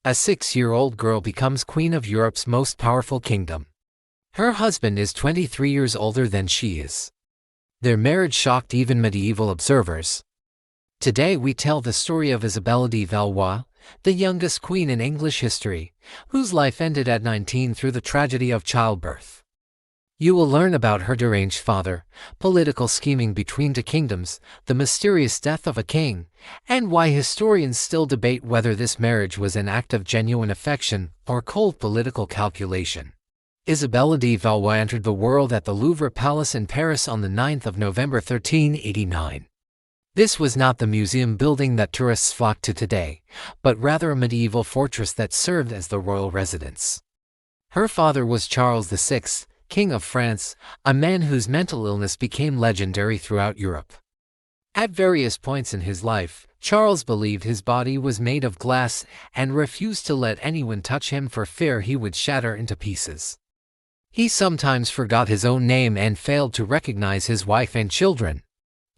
A 6-year-old girl becomes queen of Europe's most powerful kingdom. Her husband is 23 years older than she is. Their marriage shocked even medieval observers. Today we tell the story of Isabella de Valois, the youngest queen in English history, whose life ended at 19 through the tragedy of childbirth. You will learn about her deranged father, political scheming between two kingdoms, the mysterious death of a king, and why historians still debate whether this marriage was an act of genuine affection or cold political calculation. Isabella de Valois entered the world at the Louvre Palace in Paris on the 9th of November 1389. This was not the museum building that tourists flock to today, but rather a medieval fortress that served as the royal residence. Her father was Charles VI, King of France, a man whose mental illness became legendary throughout Europe. At various points in his life, Charles believed his body was made of glass and refused to let anyone touch him for fear he would shatter into pieces. He sometimes forgot his own name and failed to recognize his wife and children.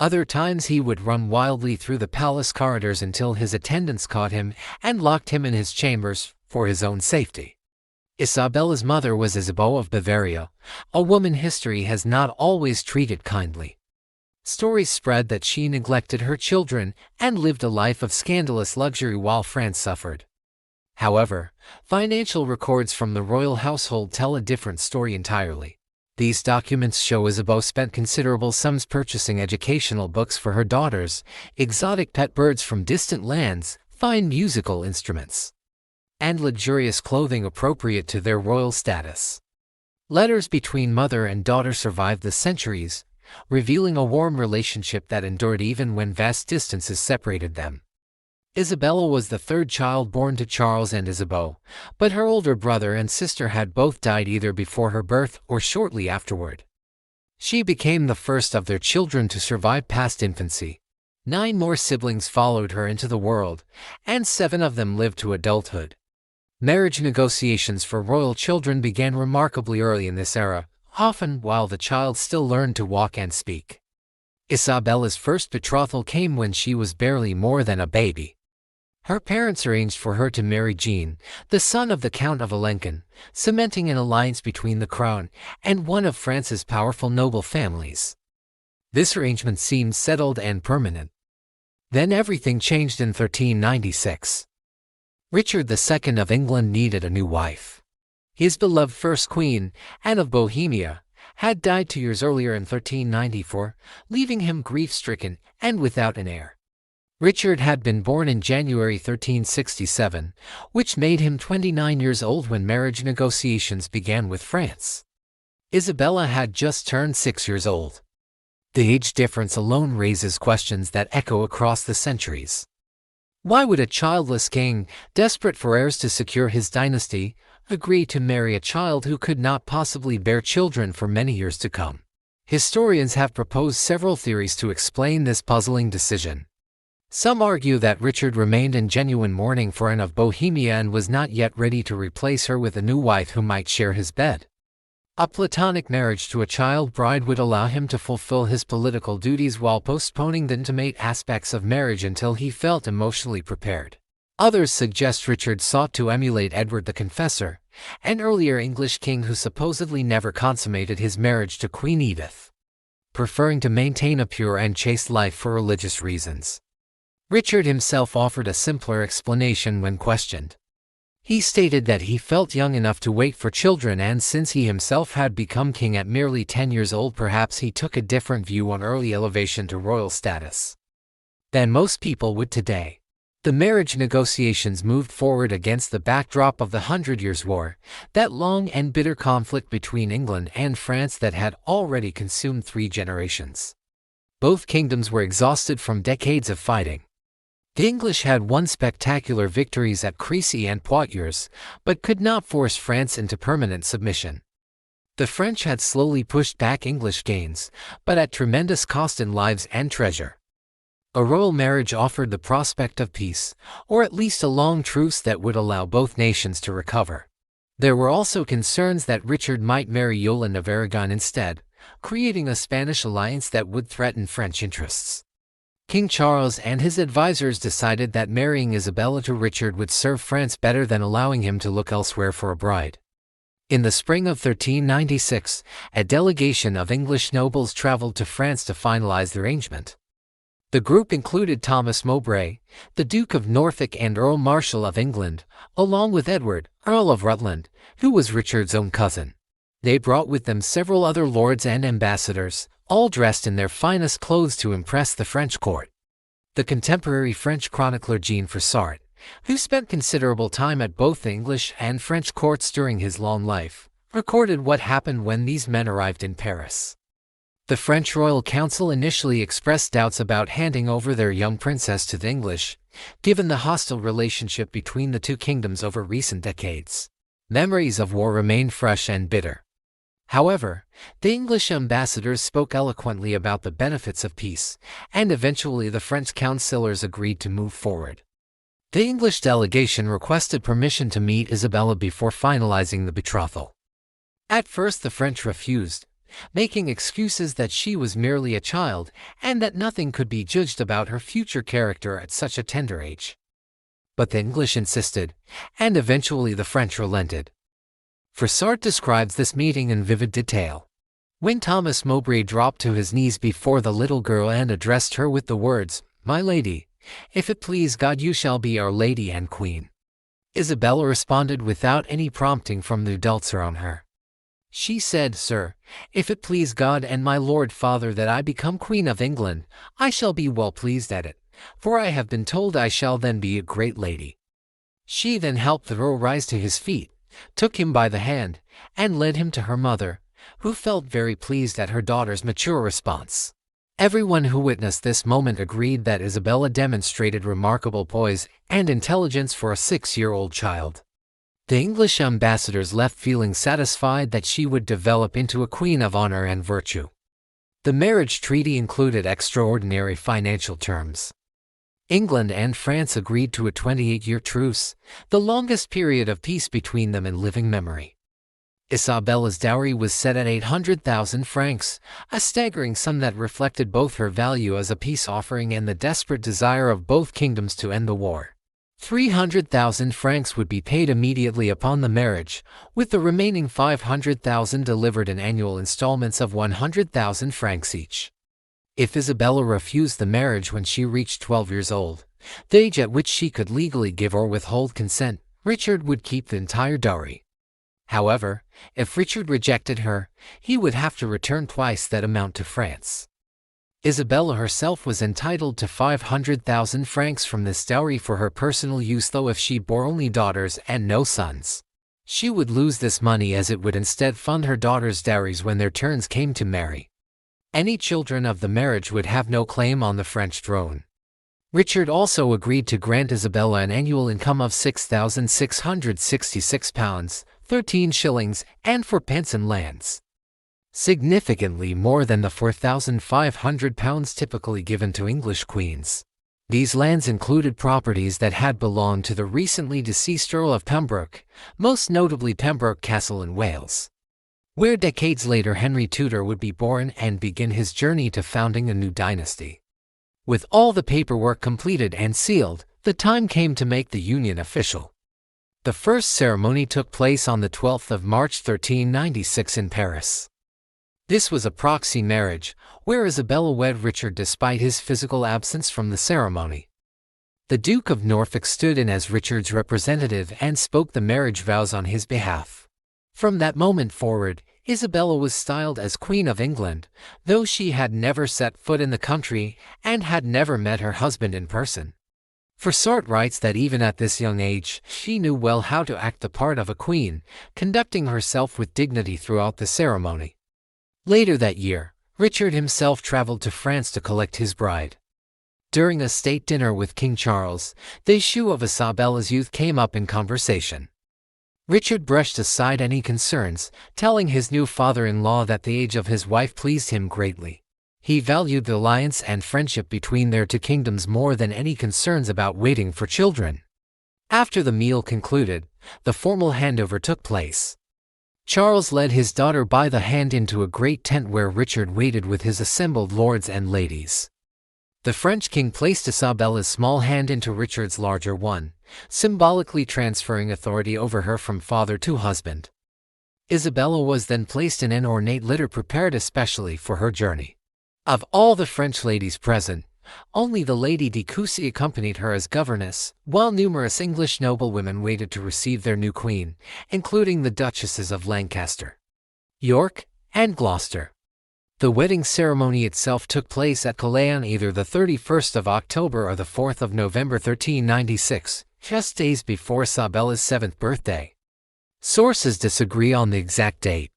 Other times he would run wildly through the palace corridors until his attendants caught him and locked him in his chambers for his own safety. Isabella's mother was Isabella of Bavaria, a woman history has not always treated kindly. Stories spread that she neglected her children and lived a life of scandalous luxury while France suffered. However, financial records from the royal household tell a different story entirely. These documents show Isabella spent considerable sums purchasing educational books for her daughters, exotic pet birds from distant lands, fine musical instruments, and luxurious clothing appropriate to their royal status. Letters between mother and daughter survived the centuries, revealing a warm relationship that endured even when vast distances separated them. Isabella was the third child born to Charles and Isabella, but her older brother and sister had both died either before her birth or shortly afterward. She became the first of their children to survive past infancy. 9 more siblings followed her into the world, and 7 of them lived to adulthood. Marriage negotiations for royal children began remarkably early in this era, often while the child still learned to walk and speak. Isabella's first betrothal came when she was barely more than a baby. Her parents arranged for her to marry Jean, the son of the Count of Alencon, cementing an alliance between the crown and one of France's powerful noble families. This arrangement seemed settled and permanent. Then everything changed in 1396. Richard II of England needed a new wife. His beloved first queen, Anne of Bohemia, had died 2 years earlier in 1394, leaving him grief-stricken and without an heir. Richard had been born in January 1367, which made him 29 years old when marriage negotiations began with France. Isabella had just turned 6 years old. The age difference alone raises questions that echo across the centuries. Why would a childless king, desperate for heirs to secure his dynasty, agree to marry a child who could not possibly bear children for many years to come? Historians have proposed several theories to explain this puzzling decision. Some argue that Richard remained in genuine mourning for Anne of Bohemia and was not yet ready to replace her with a new wife who might share his bed. A platonic marriage to a child bride would allow him to fulfill his political duties while postponing the intimate aspects of marriage until he felt emotionally prepared. Others suggest Richard sought to emulate Edward the Confessor, an earlier English king who supposedly never consummated his marriage to Queen Edith, preferring to maintain a pure and chaste life for religious reasons. Richard himself offered a simpler explanation when questioned. He stated that he felt young enough to wait for children, and since he himself had become king at merely 10 years old, perhaps he took a different view on early elevation to royal status than most people would today. The marriage negotiations moved forward against the backdrop of the 100 Years' War, that long and bitter conflict between England and France that had already consumed 3 generations. Both kingdoms were exhausted from decades of fighting. The English had won spectacular victories at Crécy and Poitiers, but could not force France into permanent submission. The French had slowly pushed back English gains, but at tremendous cost in lives and treasure. A royal marriage offered the prospect of peace, or at least a long truce that would allow both nations to recover. There were also concerns that Richard might marry Yolande of Aragon instead, creating a Spanish alliance that would threaten French interests. King Charles and his advisors decided that marrying Isabella to Richard would serve France better than allowing him to look elsewhere for a bride. In the spring of 1396, a delegation of English nobles traveled to France to finalize the arrangement. The group included Thomas Mowbray, the Duke of Norfolk and Earl Marshal of England, along with Edward, Earl of Rutland, who was Richard's own cousin. They brought with them several other lords and ambassadors, all dressed in their finest clothes to impress the French court. The contemporary French chronicler Jean Froissart, who spent considerable time at both the English and French courts during his long life, recorded what happened when these men arrived in Paris. The French royal council initially expressed doubts about handing over their young princess to the English, given the hostile relationship between the two kingdoms over recent decades. Memories of war remained fresh and bitter. However, the English ambassadors spoke eloquently about the benefits of peace, and eventually the French councillors agreed to move forward. The English delegation requested permission to meet Isabella before finalizing the betrothal. At first the French refused, making excuses that she was merely a child and that nothing could be judged about her future character at such a tender age. But the English insisted, and eventually the French relented. Froissart describes this meeting in vivid detail. When Thomas Mowbray dropped to his knees before the little girl and addressed her with the words, "My lady, if it please God you shall be our lady and queen," Isabella responded without any prompting from the adults around her. She said, "Sir, if it please God and my Lord Father that I become Queen of England, I shall be well pleased at it, for I have been told I shall then be a great lady." She then helped the earl rise to his feet, took him by the hand, and led him to her mother, who felt very pleased at her daughter's mature response. Everyone who witnessed this moment agreed that Isabella demonstrated remarkable poise and intelligence for a 6-year-old child. The English ambassadors left feeling satisfied that she would develop into a queen of honor and virtue. The marriage treaty included extraordinary financial terms. England and France agreed to a 28-year truce, the longest period of peace between them in living memory. Isabella's dowry was set at 800,000 francs, a staggering sum that reflected both her value as a peace offering and the desperate desire of both kingdoms to end the war. 300,000 francs would be paid immediately upon the marriage, with the remaining 500,000 delivered in annual installments of 100,000 francs each. If Isabella refused the marriage when she reached 12 years old, the age at which she could legally give or withhold consent, Richard would keep the entire dowry. However, if Richard rejected her, he would have to return twice that amount to France. Isabella herself was entitled to 500,000 francs from this dowry for her personal use, though if she bore only daughters and no sons, she would lose this money as it would instead fund her daughters' dowries when their turns came to marry. Any children of the marriage would have no claim on the French throne. Richard also agreed to grant Isabella an annual income of £6,666, 13 shillings, and 4 pence in lands, significantly more than the £4,500 typically given to English queens. These lands included properties that had belonged to the recently deceased Earl of Pembroke, most notably Pembroke Castle in Wales, where decades later Henry Tudor would be born and begin his journey to founding a new dynasty. With all the paperwork completed and sealed, the time came to make the union official. The first ceremony took place on the 12th of March 1396 in Paris. This was a proxy marriage, where Isabella wed Richard despite his physical absence from the ceremony. The Duke of Norfolk stood in as Richard's representative and spoke the marriage vows on his behalf. From that moment forward, Isabella was styled as Queen of England, though she had never set foot in the country and had never met her husband in person. Froissart writes that even at this young age, she knew well how to act the part of a queen, conducting herself with dignity throughout the ceremony. Later that year, Richard himself traveled to France to collect his bride. During a state dinner with King Charles, the issue of Isabella's youth came up in conversation. Richard brushed aside any concerns, telling his new father-in-law that the age of his wife pleased him greatly. He valued the alliance and friendship between their two kingdoms more than any concerns about waiting for children. After the meal concluded, the formal handover took place. Charles led his daughter by the hand into a great tent where Richard waited with his assembled lords and ladies. The French king placed Isabella's small hand into Richard's larger one, symbolically transferring authority over her from father to husband. Isabella was then placed in an ornate litter prepared especially for her journey. Of all the French ladies present, only the Lady de Cossé accompanied her as governess, while numerous English noblewomen waited to receive their new queen, including the Duchesses of Lancaster, York, and Gloucester. The wedding ceremony itself took place at Calais on either the 31st of October or the 4th of November 1396, just days before Isabella's 7th birthday. Sources disagree on the exact date.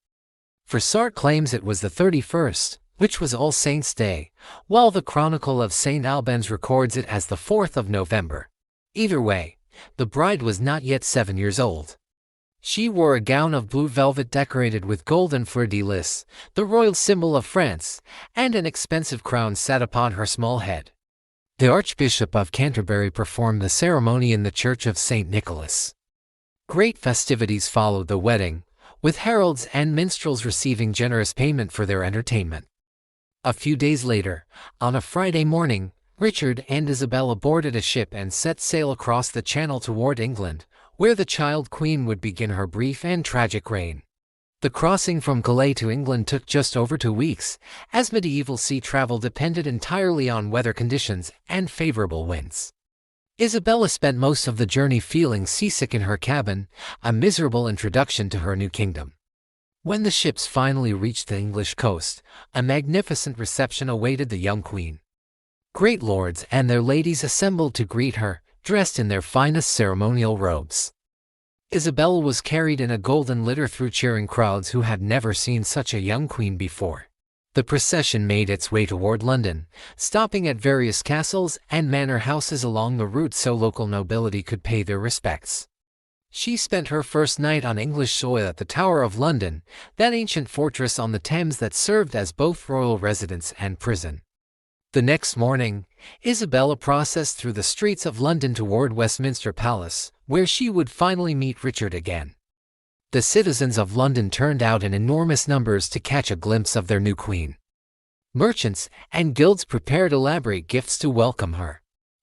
Froissart claims it was the 31st, which was All Saints' Day, while the Chronicle of St. Albans records it as the 4th of November. Either way, the bride was not yet 7 years old. She wore a gown of blue velvet decorated with golden fleur-de-lis, the royal symbol of France, and an expensive crown sat upon her small head. The Archbishop of Canterbury performed the ceremony in the Church of St. Nicholas. Great festivities followed the wedding, with heralds and minstrels receiving generous payment for their entertainment. A few days later, on a Friday morning, Richard and Isabella boarded a ship and set sail across the Channel toward England, where the child queen would begin her brief and tragic reign. The crossing from Calais to England took just over 2 weeks, as medieval sea travel depended entirely on weather conditions and favorable winds. Isabella spent most of the journey feeling seasick in her cabin, a miserable introduction to her new kingdom. When the ships finally reached the English coast, a magnificent reception awaited the young queen. Great lords and their ladies assembled to greet her, dressed in their finest ceremonial robes. Isabella was carried in a golden litter through cheering crowds who had never seen such a young queen before. The procession made its way toward London, stopping at various castles and manor houses along the route so local nobility could pay their respects. She spent her first night on English soil at the Tower of London, that ancient fortress on the Thames that served as both royal residence and prison. The next morning, Isabella processed through the streets of London toward Westminster Palace, where she would finally meet Richard again. The citizens of London turned out in enormous numbers to catch a glimpse of their new queen. Merchants and guilds prepared elaborate gifts to welcome her.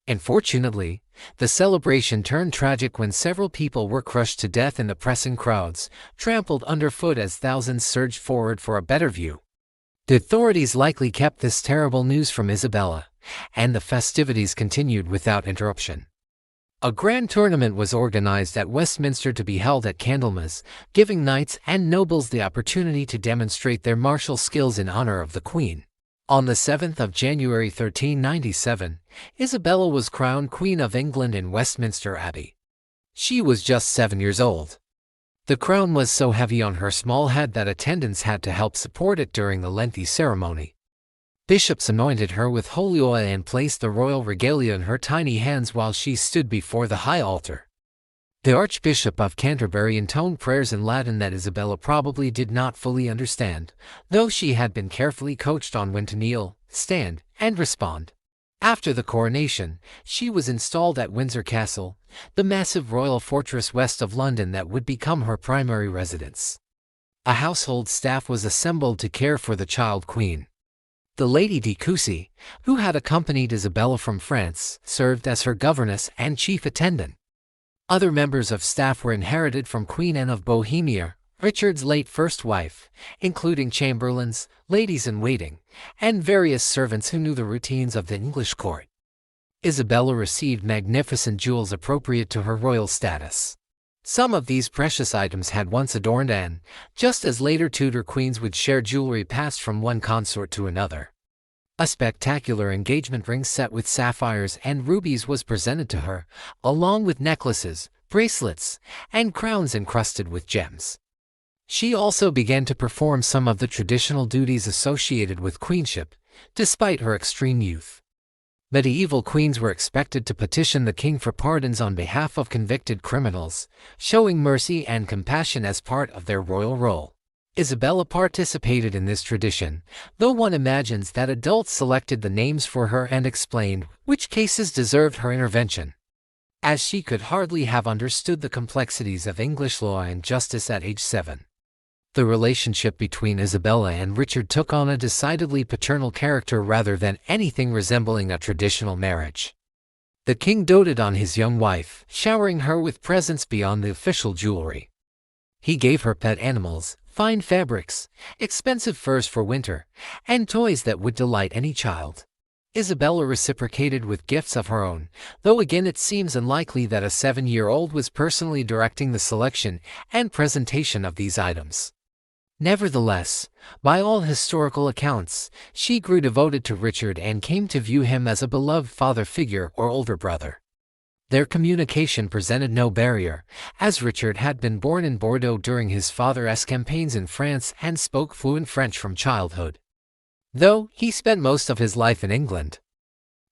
Unfortunately, the celebration turned tragic when several people were crushed to death in the pressing crowds, trampled underfoot as thousands surged forward for a better view. The authorities likely kept this terrible news from Isabella, and the festivities continued without interruption. A grand tournament was organized at Westminster to be held at Candlemas, giving knights and nobles the opportunity to demonstrate their martial skills in honor of the Queen. On the 7th of January 1397, Isabella was crowned Queen of England in Westminster Abbey. She was just 7 years old. The crown was so heavy on her small head that attendants had to help support it during the lengthy ceremony. Bishops anointed her with holy oil and placed the royal regalia in her tiny hands while she stood before the high altar. The Archbishop of Canterbury intoned prayers in Latin that Isabella probably did not fully understand, though she had been carefully coached on when to kneel, stand, and respond. After the coronation, she was installed at Windsor Castle, the massive royal fortress west of London that would become her primary residence. A household staff was assembled to care for the child queen. The Lady de Cossé, who had accompanied Isabella from France, served as her governess and chief attendant. Other members of staff were inherited from Queen Anne of Bohemia, Richard's late first wife, including chamberlains, ladies-in-waiting, and various servants who knew the routines of the English court. Isabella received magnificent jewels appropriate to her royal status. Some of these precious items had once adorned Anne, just as later Tudor queens would share jewelry passed from one consort to another. A spectacular engagement ring set with sapphires and rubies was presented to her, along with necklaces, bracelets, and crowns encrusted with gems. She also began to perform some of the traditional duties associated with queenship, despite her extreme youth. Medieval queens were expected to petition the king for pardons on behalf of convicted criminals, showing mercy and compassion as part of their royal role. Isabella participated in this tradition, though one imagines that adults selected the names for her and explained which cases deserved her intervention, as she could hardly have understood the complexities of English law and justice at age 7. The relationship between Isabella and Richard took on a decidedly paternal character rather than anything resembling a traditional marriage. The king doted on his young wife, showering her with presents beyond the official jewelry. He gave her pet animals, fine fabrics, expensive furs for winter, and toys that would delight any child. Isabella reciprocated with gifts of her own, though again it seems unlikely that a 7-year-old was personally directing the selection and presentation of these items. Nevertheless, by all historical accounts, she grew devoted to Richard and came to view him as a beloved father figure or older brother. Their communication presented no barrier, as Richard had been born in Bordeaux during his father's campaigns in France and spoke fluent French from childhood, though he spent most of his life in England.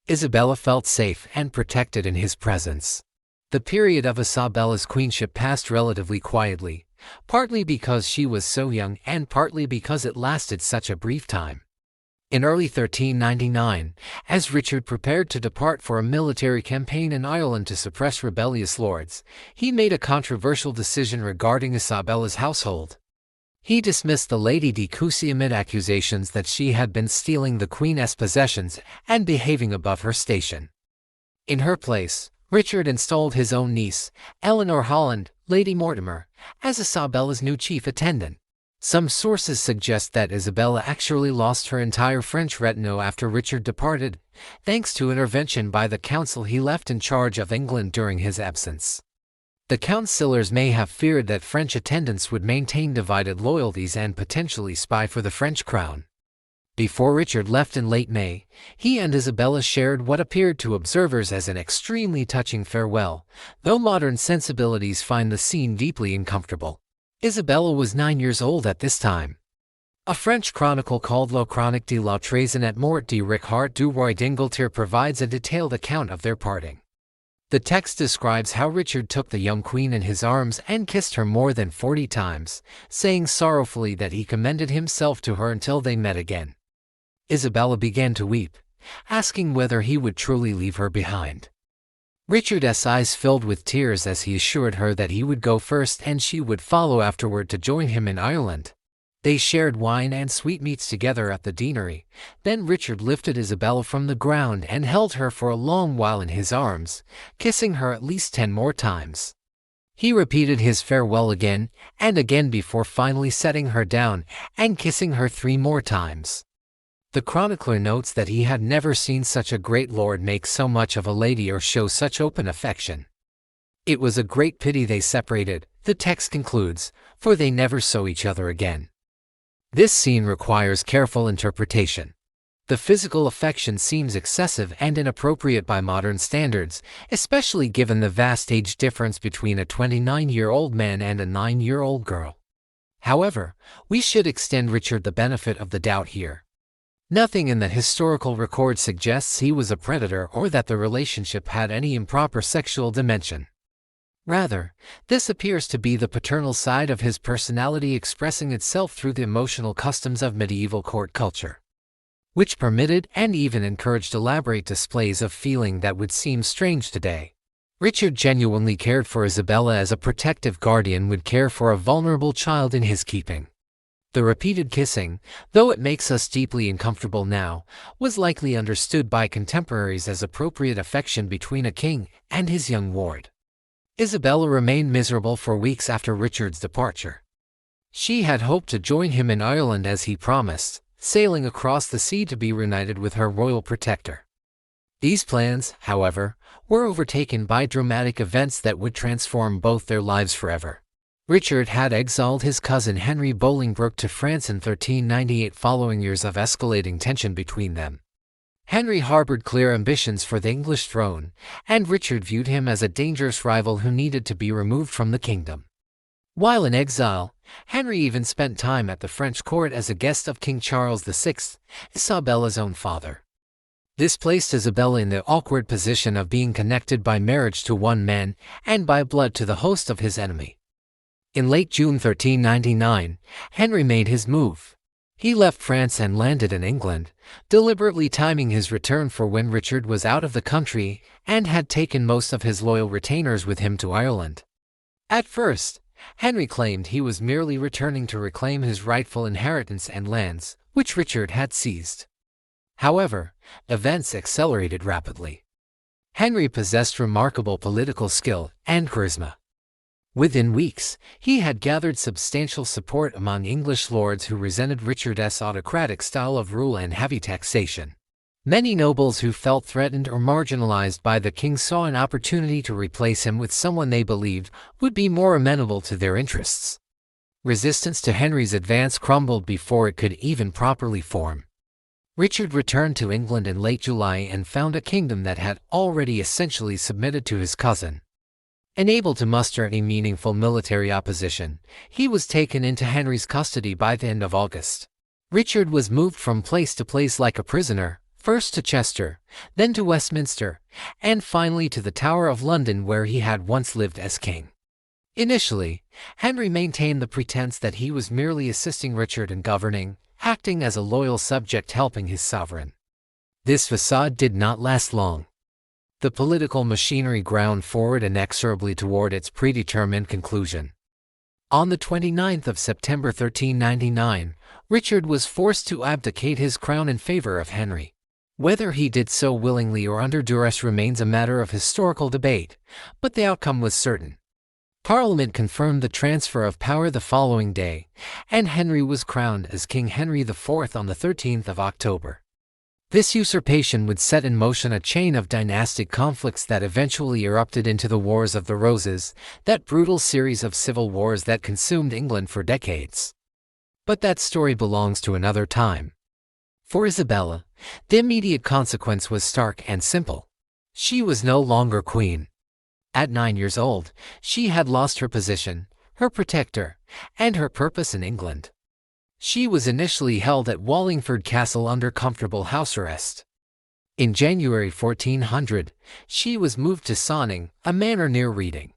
Isabella felt safe and protected in his presence. The period of Isabella's queenship passed relatively quietly, partly because she was so young and partly because it lasted such a brief time. In early 1399, as Richard prepared to depart for a military campaign in Ireland to suppress rebellious lords, he made a controversial decision regarding Isabella's household. He dismissed the Lady de Cossé amid accusations that she had been stealing the Queen's possessions and behaving above her station. In her place, Richard installed his own niece, Eleanor Holland, Lady Mortimer, as Isabella's new chief attendant. Some sources suggest that Isabella actually lost her entire French retinue after Richard departed, thanks to intervention by the council he left in charge of England during his absence. The councillors may have feared that French attendants would maintain divided loyalties and potentially spy for the French crown. Before Richard left in late May, he and Isabella shared what appeared to observers as an extremely touching farewell, though modern sensibilities find the scene deeply uncomfortable. Isabella was 9 years old at this time. A French chronicle called La Chronique de la Traînée Morte de Richard du Roy d'Angleterre provides a detailed account of their parting. The text describes how Richard took the young queen in his arms and kissed her more than 40 times, saying sorrowfully that he commended himself to her until they met again. Isabella began to weep, asking whether he would truly leave her behind. Richard's eyes filled with tears as he assured her that he would go first and she would follow afterward to join him in Ireland. They shared wine and sweetmeats together at the deanery. Then Richard lifted Isabella from the ground and held her for a long while in his arms, kissing her at least 10 more times. He repeated his farewell again and again before finally setting her down and kissing her 3 more times. The chronicler notes that he had never seen such a great lord make so much of a lady or show such open affection. It was a great pity they separated, the text concludes, for they never saw each other again. This scene requires careful interpretation. The physical affection seems excessive and inappropriate by modern standards, especially given the vast age difference between a 29-year-old man and a 9-year-old girl. However, we should extend Richard the benefit of the doubt here. Nothing in the historical record suggests he was a predator or that the relationship had any improper sexual dimension. Rather, this appears to be the paternal side of his personality expressing itself through the emotional customs of medieval court culture, which permitted and even encouraged elaborate displays of feeling that would seem strange today. Richard genuinely cared for Isabella as a protective guardian would care for a vulnerable child in his keeping. The repeated kissing, though it makes us deeply uncomfortable now, was likely understood by contemporaries as appropriate affection between a king and his young ward. Isabella remained miserable for weeks after Richard's departure. She had hoped to join him in Ireland as he promised, sailing across the sea to be reunited with her royal protector. These plans, however, were overtaken by dramatic events that would transform both their lives forever. Richard had exiled his cousin Henry Bolingbroke to France in 1398 following years of escalating tension between them. Henry harbored clear ambitions for the English throne, and Richard viewed him as a dangerous rival who needed to be removed from the kingdom. While in exile, Henry even spent time at the French court as a guest of King Charles VI, Isabella's own father. This placed Isabella in the awkward position of being connected by marriage to one man and by blood to the host of his enemy. In late June 1399, Henry made his move. He left France and landed in England, deliberately timing his return for when Richard was out of the country and had taken most of his loyal retainers with him to Ireland. At first, Henry claimed he was merely returning to reclaim his rightful inheritance and lands, which Richard had seized. However, events accelerated rapidly. Henry possessed remarkable political skill and charisma. Within weeks, he had gathered substantial support among English lords who resented Richard's autocratic style of rule and heavy taxation. Many nobles who felt threatened or marginalized by the king saw an opportunity to replace him with someone they believed would be more amenable to their interests. Resistance to Henry's advance crumbled before it could even properly form. Richard returned to England in late July and found a kingdom that had already essentially submitted to his cousin. Unable to muster any meaningful military opposition, he was taken into Henry's custody by the end of August. Richard was moved from place to place like a prisoner, first to Chester, then to Westminster, and finally to the Tower of London where he had once lived as king. Initially, Henry maintained the pretense that he was merely assisting Richard in governing, acting as a loyal subject helping his sovereign. This facade did not last long. The political machinery ground forward inexorably toward its predetermined conclusion. On the 29th of September 1399, Richard was forced to abdicate his crown in favor of Henry. Whether he did so willingly or under duress remains a matter of historical debate, but the outcome was certain. Parliament confirmed the transfer of power the following day, and Henry was crowned as King Henry IV on the 13th of October. This usurpation would set in motion a chain of dynastic conflicts that eventually erupted into the Wars of the Roses, that brutal series of civil wars that consumed England for decades. But that story belongs to another time. For Isabella, the immediate consequence was stark and simple. She was no longer queen. At 9 years old, she had lost her position, her protector, and her purpose in England. She was initially held at Wallingford Castle under comfortable house arrest. In January 1400, she was moved to Sonning, a manor near Reading.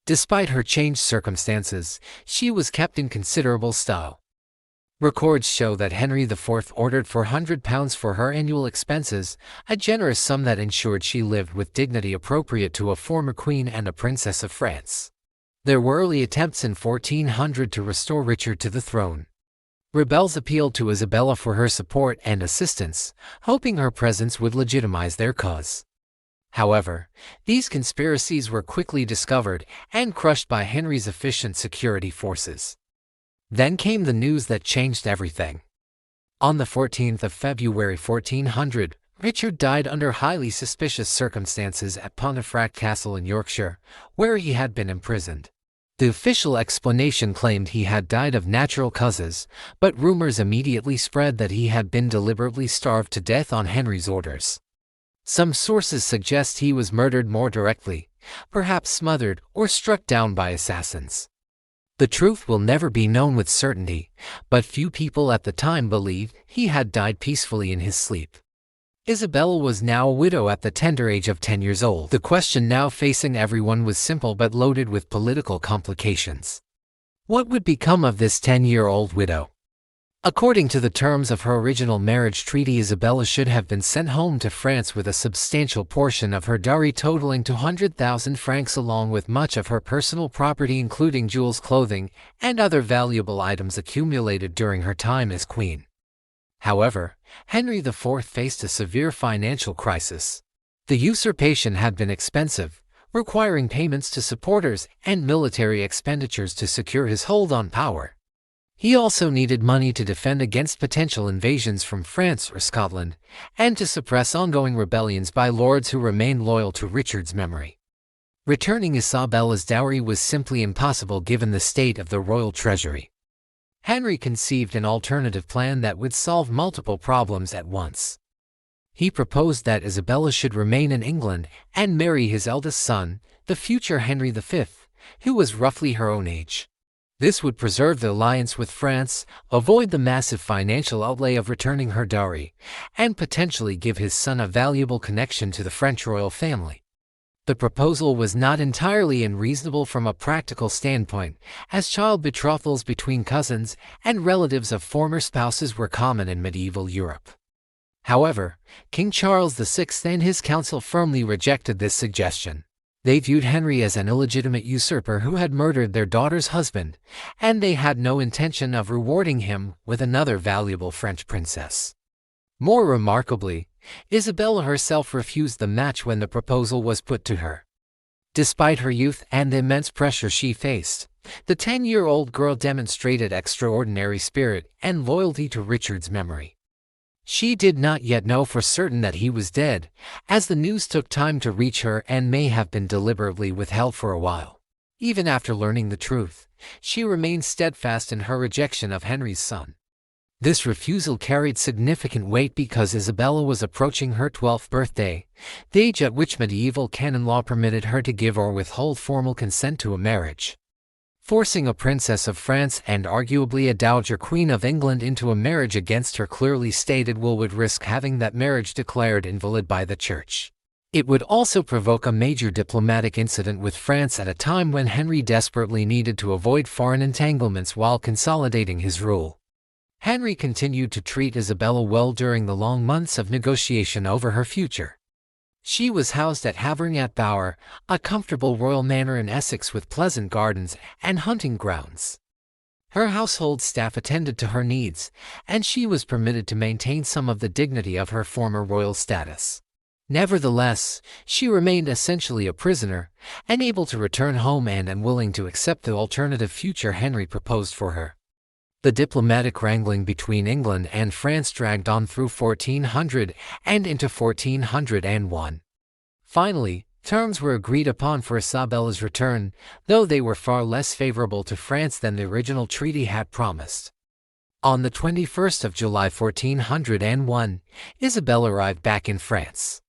Despite her changed circumstances, she was kept in considerable style. Records show that Henry IV ordered £400 for her annual expenses, a generous sum that ensured she lived with dignity appropriate to a former queen and a princess of France. There were early attempts in 1400 to restore Richard to the throne. Rebels appealed to Isabella for her support and assistance, hoping her presence would legitimize their cause. However, these conspiracies were quickly discovered and crushed by Henry's efficient security forces. Then came the news that changed everything. On the 14th of February 1400, Richard died under highly suspicious circumstances at Pontefract Castle in Yorkshire, where he had been imprisoned. The official explanation claimed he had died of natural causes, but rumors immediately spread that he had been deliberately starved to death on Henry's orders. Some sources suggest he was murdered more directly, perhaps smothered or struck down by assassins. The truth will never be known with certainty, but few people at the time believed he had died peacefully in his sleep. Isabella was now a widow at the tender age of 10 years old. The question now facing everyone was simple but loaded with political complications. What would become of this 10-year-old widow? According to the terms of her original marriage treaty, Isabella should have been sent home to France with a substantial portion of her dowry totaling 200,000 francs along with much of her personal property including jewels, clothing, and other valuable items accumulated during her time as queen. However, Henry IV faced a severe financial crisis. The usurpation had been expensive, requiring payments to supporters and military expenditures to secure his hold on power. He also needed money to defend against potential invasions from France or Scotland, and to suppress ongoing rebellions by lords who remained loyal to Richard's memory. Returning Isabella's dowry was simply impossible given the state of the royal treasury. Henry conceived an alternative plan that would solve multiple problems at once. He proposed that Isabella should remain in England and marry his eldest son, the future Henry V, who was roughly her own age. This would preserve the alliance with France, avoid the massive financial outlay of returning her dowry, and potentially give his son a valuable connection to the French royal family. The proposal was not entirely unreasonable from a practical standpoint, as child betrothals between cousins and relatives of former spouses were common in medieval Europe. However, King Charles VI and his council firmly rejected this suggestion. They viewed Henry as an illegitimate usurper who had murdered their daughter's husband, and they had no intention of rewarding him with another valuable French princess. More remarkably, Isabella herself refused the match when the proposal was put to her. Despite her youth and the immense pressure she faced, the 10-year-old girl demonstrated extraordinary spirit and loyalty to Richard's memory. She did not yet know for certain that he was dead, as the news took time to reach her and may have been deliberately withheld for a while. Even after learning the truth, she remained steadfast in her rejection of Henry's son. This refusal carried significant weight because Isabella was approaching her 12th birthday, the age at which medieval canon law permitted her to give or withhold formal consent to a marriage. Forcing a princess of France and arguably a dowager queen of England into a marriage against her clearly stated will would risk having that marriage declared invalid by the Church. It would also provoke a major diplomatic incident with France at a time when Henry desperately needed to avoid foreign entanglements while consolidating his rule. Henry continued to treat Isabella well during the long months of negotiation over her future. She was housed at Havering Bower, a comfortable royal manor in Essex with pleasant gardens and hunting grounds. Her household staff attended to her needs, and she was permitted to maintain some of the dignity of her former royal status. Nevertheless, she remained essentially a prisoner, unable to return home and unwilling to accept the alternative future Henry proposed for her. The diplomatic wrangling between England and France dragged on through 1400 and into 1401. Finally, terms were agreed upon for Isabella's return, though they were far less favorable to France than the original treaty had promised. On the 21st of July 1401, Isabella arrived back in France.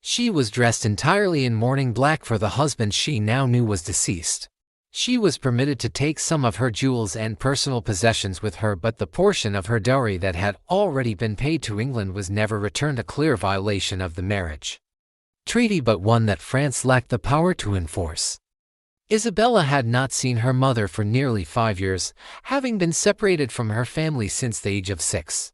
She was dressed entirely in mourning black for the husband she now knew was deceased. She was permitted to take some of her jewels and personal possessions with her, but the portion of her dowry that had already been paid to England was never returned, a clear violation of the marriage treaty, but one that France lacked the power to enforce. Isabella had not seen her mother for nearly 5 years, having been separated from her family since the age of 6.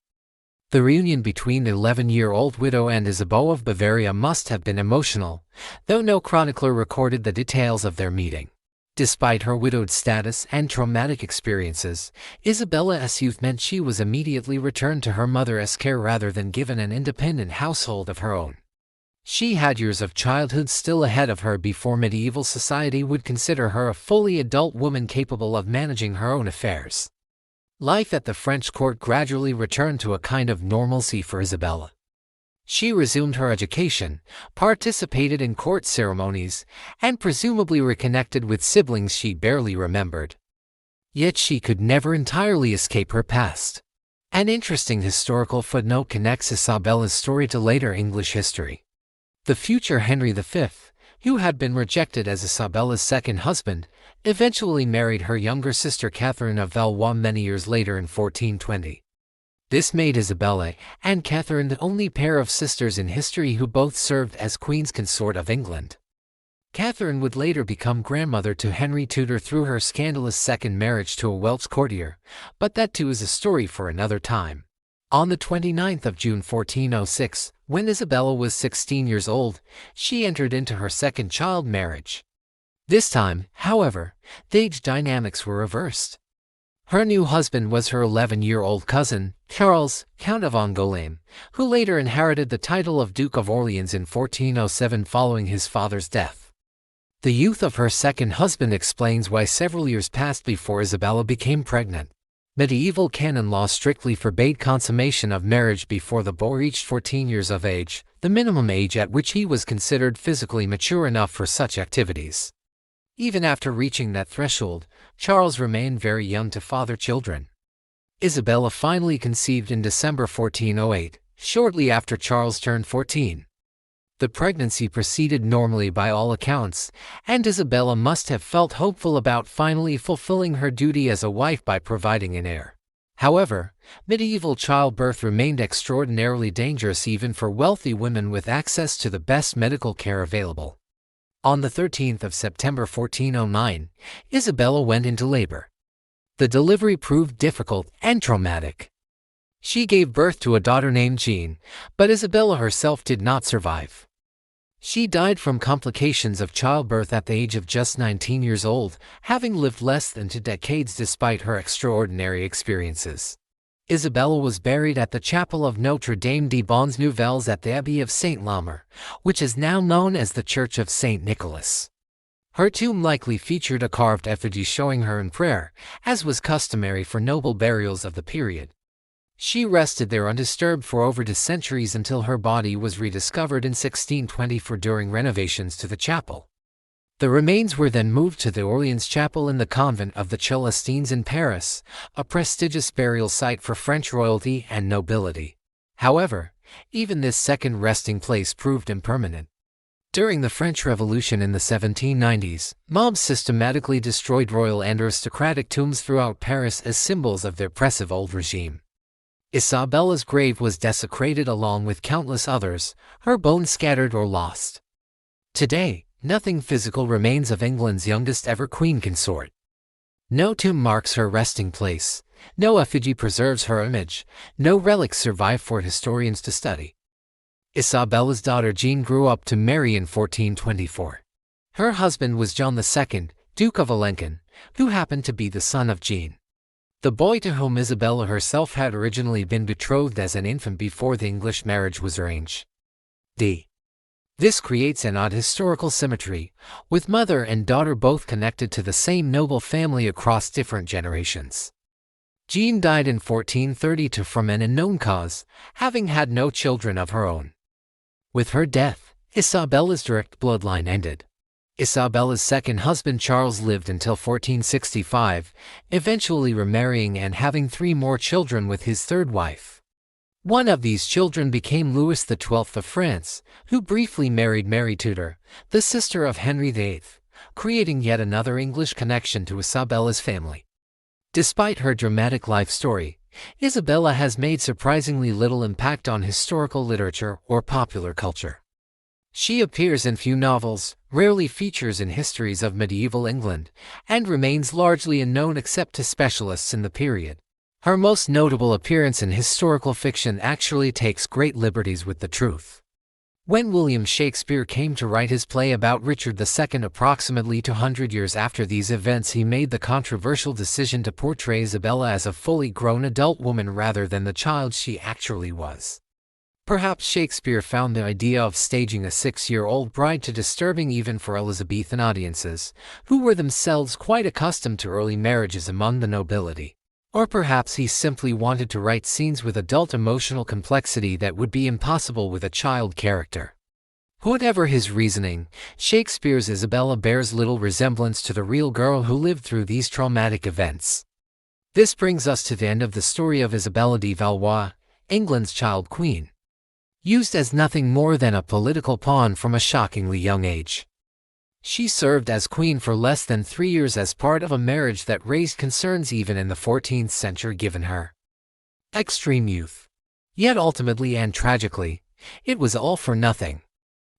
The reunion between the 11-year-old widow and Isabella of Bavaria must have been emotional, though no chronicler recorded the details of their meeting. Despite her widowed status and traumatic experiences, Isabella's youth meant she was immediately returned to her mother's care rather than given an independent household of her own. She had years of childhood still ahead of her before medieval society would consider her a fully adult woman capable of managing her own affairs. Life at the French court gradually returned to a kind of normalcy for Isabella. She resumed her education, participated in court ceremonies, and presumably reconnected with siblings she barely remembered. Yet she could never entirely escape her past. An interesting historical footnote connects Isabella's story to later English history. The future Henry V, who had been rejected as Isabella's second husband, eventually married her younger sister Catherine of Valois many years later in 1420. This made Isabella and Catherine the only pair of sisters in history who both served as Queen's consort of England. Catherine would later become grandmother to Henry Tudor through her scandalous second marriage to a Welsh courtier, but that too is a story for another time. On the 29th of June 1406, when Isabella was 16 years old, she entered into her second child marriage. This time, however, the age dynamics were reversed. Her new husband was her 11-year-old cousin, Charles, Count of Angoulême, who later inherited the title of Duke of Orleans in 1407 following his father's death. The youth of her second husband explains why several years passed before Isabella became pregnant. Medieval canon law strictly forbade consummation of marriage before the boy reached 14 years of age, the minimum age at which he was considered physically mature enough for such activities. Even after reaching that threshold, Charles remained very young to father children. Isabella finally conceived in December 1408, shortly after Charles turned 14. The pregnancy proceeded normally by all accounts, and Isabella must have felt hopeful about finally fulfilling her duty as a wife by providing an heir. However, medieval childbirth remained extraordinarily dangerous even for wealthy women with access to the best medical care available. On the 13th of September 1409, Isabella went into labor. The delivery proved difficult and traumatic. She gave birth to a daughter named Jean, but Isabella herself did not survive. She died from complications of childbirth at the age of just 19 years old, having lived less than 2 decades despite her extraordinary experiences. Isabella was buried at the chapel of Notre Dame des Bonnes Nouvelles at the Abbey of Saint-Lamer, which is now known as the Church of Saint Nicholas. Her tomb likely featured a carved effigy showing her in prayer, as was customary for noble burials of the period. She rested there undisturbed for over 2 centuries until her body was rediscovered in 1624 during renovations to the chapel. The remains were then moved to the Orleans Chapel in the convent of the Celestines in Paris, a prestigious burial site for French royalty and nobility. However, even this second resting place proved impermanent. During the French Revolution in the 1790s, mobs systematically destroyed royal and aristocratic tombs throughout Paris as symbols of their oppressive old regime. Isabella's grave was desecrated along with countless others, her bones scattered or lost. Today, nothing physical remains of England's youngest ever queen consort. No tomb marks her resting place, no effigy preserves her image, no relics survive for historians to study. Isabella's daughter Jean grew up to marry in 1424. Her husband was John II, Duke of Alençon, who happened to be the son of Jean, the boy to whom Isabella herself had originally been betrothed as an infant before the English marriage was arranged. This creates an odd historical symmetry, with mother and daughter both connected to the same noble family across different generations. Jean died in 1432 from an unknown cause, having had no children of her own. With her death, Isabella's direct bloodline ended. Isabella's second husband Charles lived until 1465, eventually remarrying and having 3 more children with his third wife. One of these children became Louis XII of France, who briefly married Mary Tudor, the sister of Henry VIII, creating yet another English connection to Isabella's family. Despite her dramatic life story, Isabella has made surprisingly little impact on historical literature or popular culture. She appears in few novels, rarely features in histories of medieval England, and remains largely unknown except to specialists in the period. Her most notable appearance in historical fiction actually takes great liberties with the truth. When William Shakespeare came to write his play about Richard II approximately 200 years after these events, he made the controversial decision to portray Isabella as a fully grown adult woman rather than the child she actually was. Perhaps Shakespeare found the idea of staging a 6-year-old bride too disturbing even for Elizabethan audiences, who were themselves quite accustomed to early marriages among the nobility. Or perhaps he simply wanted to write scenes with adult emotional complexity that would be impossible with a child character. Whatever his reasoning, Shakespeare's Isabella bears little resemblance to the real girl who lived through these traumatic events. This brings us to the end of the story of Isabella de Valois, England's child queen. Used as nothing more than a political pawn from a shockingly young age. She served as queen for less than 3 years as part of a marriage that raised concerns even in the 14th century given her extreme youth. Yet ultimately and tragically, it was all for nothing.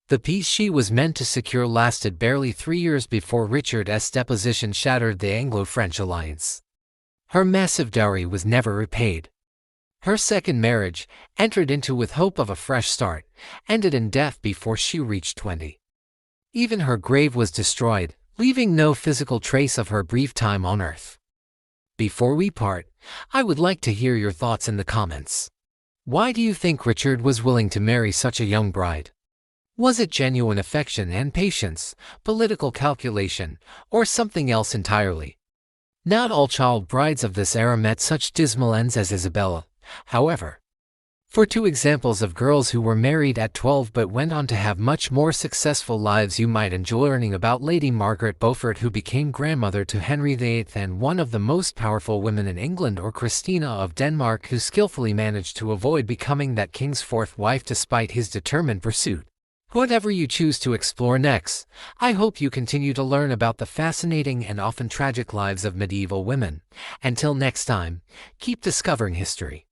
The peace she was meant to secure lasted barely 3 years before Richard's deposition shattered the Anglo-French alliance. Her massive dowry was never repaid. Her second marriage, entered into with hope of a fresh start, ended in death before she reached 20. Even her grave was destroyed, leaving no physical trace of her brief time on earth. Before we part, I would like to hear your thoughts in the comments. Why do you think Richard was willing to marry such a young bride? Was it genuine affection and patience, political calculation, or something else entirely? Not all child brides of this era met such dismal ends as Isabella, however. For 2 examples of girls who were married at 12 but went on to have much more successful lives, you might enjoy learning about Lady Margaret Beaufort, who became grandmother to Henry VIII and one of the most powerful women in England, or Christina of Denmark, who skillfully managed to avoid becoming that king's 4th wife despite his determined pursuit. Whatever you choose to explore next, I hope you continue to learn about the fascinating and often tragic lives of medieval women. Until next time, keep discovering history.